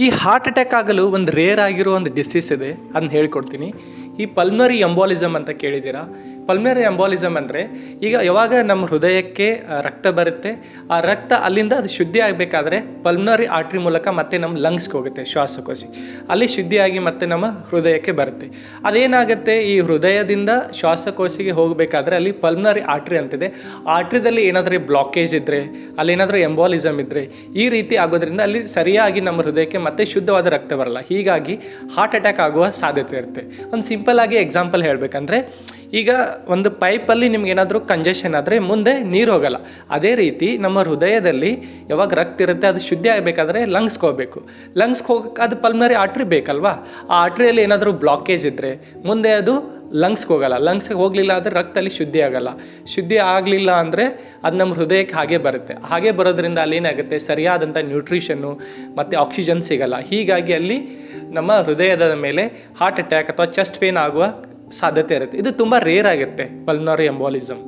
ಈ heart attack ಆಗಲು ಒಂದು ರೇರ್ ಆಗಿರೋ ಒಂದು ಡಿಸೀಸ್ ಇದೆ, ಅದನ್ನ ಹೇಳ್ಕೊಡ್ತೀನಿ. ಈ ಪಲ್ಮನರಿ ಎಂಬೋಲಿಸಮ್ ಅಂತ ಕೇಳಿದ್ದೀರಾ? ಪಲ್ಮನರಿ ಎಂಬೋಲಿಸಮ್ ಅಂದರೆ ಈಗ ಯಾವಾಗ ನಮ್ಮ ಹೃದಯಕ್ಕೆ ರಕ್ತ ಬರುತ್ತೆ, ಆ ರಕ್ತ ಅಲ್ಲಿಂದ ಅದು ಶುದ್ಧಿ ಆಗಬೇಕಾದ್ರೆ ಪಲ್ಮನರಿ ಆರ್ಟ್ರಿ ಮೂಲಕ ಮತ್ತೆ ನಮ್ಮ ಲಂಗ್ಸ್ಗೆ ಹೋಗುತ್ತೆ, ಶ್ವಾಸಕೋಶ ಅಲ್ಲಿ ಶುದ್ಧಿಯಾಗಿ ಮತ್ತೆ ನಮ್ಮ ಹೃದಯಕ್ಕೆ ಬರುತ್ತೆ. ಅದೇನಾಗುತ್ತೆ, ಈ ಹೃದಯದಿಂದ ಶ್ವಾಸಕೋಶಿಗೆ ಹೋಗಬೇಕಾದ್ರೆ ಅಲ್ಲಿ ಪಲ್ಮನರಿ ಆರ್ಟ್ರಿ ಅಂತಿದೆ. ಆರ್ಟ್ರಿದಲ್ಲಿ ಏನಾದರೂ ಬ್ಲಾಕೇಜ್ ಇದ್ದರೆ, ಅಲ್ಲೇನಾದರೂ ಎಂಬೋಲಿಸಮ್ ಇದ್ದರೆ, ಈ ರೀತಿ ಆಗೋದ್ರಿಂದ ಅಲ್ಲಿ ಸರಿಯಾಗಿ ನಮ್ಮ ಹೃದಯಕ್ಕೆ ಮತ್ತೆ ಶುದ್ಧವಾದ ರಕ್ತ ಬರಲ್ಲ. ಹೀಗಾಗಿ ಹಾರ್ಟ್ ಅಟ್ಯಾಕ್ ಆಗುವ ಸಾಧ್ಯತೆ ಇರುತ್ತೆ. ಒಂದು ಸಿಂಪಲ್ ಆಗಿ ಎಕ್ಸಾಂಪಲ್ ಹೇಳಬೇಕಂದ್ರೆ, ಈಗ ಒಂದು ಪೈಪಲ್ಲಿ ನಿಮ್ಗೆ ಏನಾದರೂ ಕಂಜೆಷನ್ ಆದರೆ ಮುಂದೆ ನೀರು ಹೋಗಲ್ಲ. ಅದೇ ರೀತಿ ನಮ್ಮ ಹೃದಯದಲ್ಲಿ ಯಾವಾಗ ರಕ್ತ ಇರುತ್ತೆ ಅದು ಶುದ್ಧಿ ಆಗಬೇಕಾದ್ರೆ ಲಂಗ್ಸ್ಗೆ ಹೋಗಬೇಕು. ಲಂಗ್ಸ್ಗೆ ಹೋಗಕ್ಕೆ ಅದು ಪಲ್ಮನರಿ ಆರ್ಟ್ರಿ ಬೇಕಲ್ವಾ? ಆ ಆರ್ಟ್ರಿಯಲ್ಲಿ ಏನಾದರೂ ಬ್ಲಾಕೇಜ್ ಇದ್ದರೆ ಮುಂದೆ ಅದು ಲಂಗ್ಸ್ಗೆ ಹೋಗಲ್ಲ. ಲಂಗ್ಸ್ಗೆ ಹೋಗಲಿಲ್ಲ ಅಂದರೆ ರಕ್ತದಲ್ಲಿ ಶುದ್ಧಿ ಆಗಲ್ಲ. ಶುದ್ಧಿ ಆಗಲಿಲ್ಲ ಅಂದರೆ ಅದು ನಮ್ಮ ಹೃದಯಕ್ಕೆ ಹಾಗೆ ಬರುತ್ತೆ. ಹಾಗೆ ಬರೋದ್ರಿಂದ ಅಲ್ಲಿ ಏನಾಗುತ್ತೆ, ಸರಿಯಾದಂಥ ನ್ಯೂಟ್ರಿಷನ್ನು ಮತ್ತು ಆಕ್ಸಿಜನ್ ಸಿಗಲ್ಲ. ಹೀಗಾಗಿ ಅಲ್ಲಿ ನಮ್ಮ ಹೃದಯದ ಮೇಲೆ ಹಾರ್ಟ್ ಅಟ್ಯಾಕ್ ಅಥವಾ ಚೆಸ್ಟ್ ಪೇನ್ ಆಗುವ ಸಾಧ್ಯತೆ ಇರುತ್ತೆ. ಇದು ತುಂಬ ರೇರ್ ಆಗುತ್ತೆ ಪಲ್ಮನರಿ ಎಂಬೋಲಿಸಮ್.